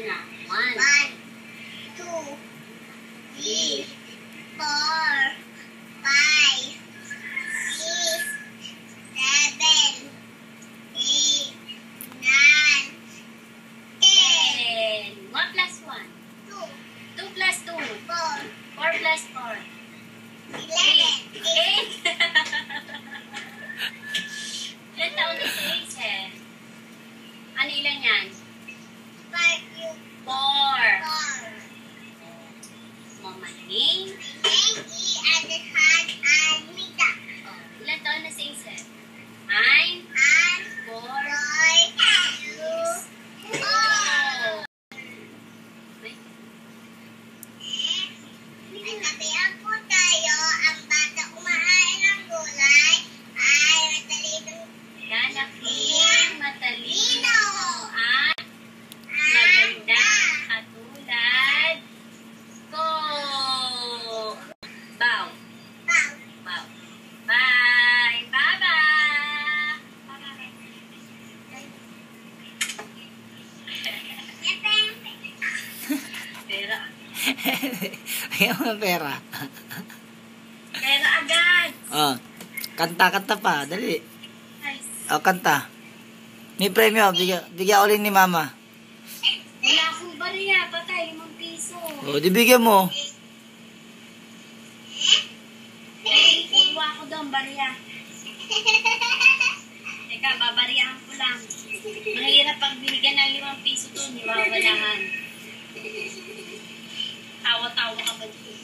na. 1, 2, 3, 4, 5, 6, 7, 8, 9, 10. 1 plus 1. 2, 2 plus 2. 4, 4 plus 4. 11, 8. Ilan taon na si Hazel? Ano ilan yan? 4. 4. Mama name. Name Adhan Almida. Oh, ilan taon na si Hazel? 9, 4, 2, oh. Nagsabihan po tayo, ang bata kumakain ng gulay ay matalino Ganaking, matalino, at maganda. maganda, katulad ko. Bow. Bow. Bow. Bye. Bye-bye. Pera. Ayaw mo pera. Pera agad. Oh, kanta pa. Dali. Nice. Oh, kanta. May premyo. Bigyan ulit ni mama. Wala akong bariya. Patay, 5 piso. Oh, di bigyan mo. Kuha ko doon, bariya. Teka, babariyahan ko lang. Mahirap pag binigyan ng 5 piso doon, iwawalahan. Tawa-tawa ka ba dito?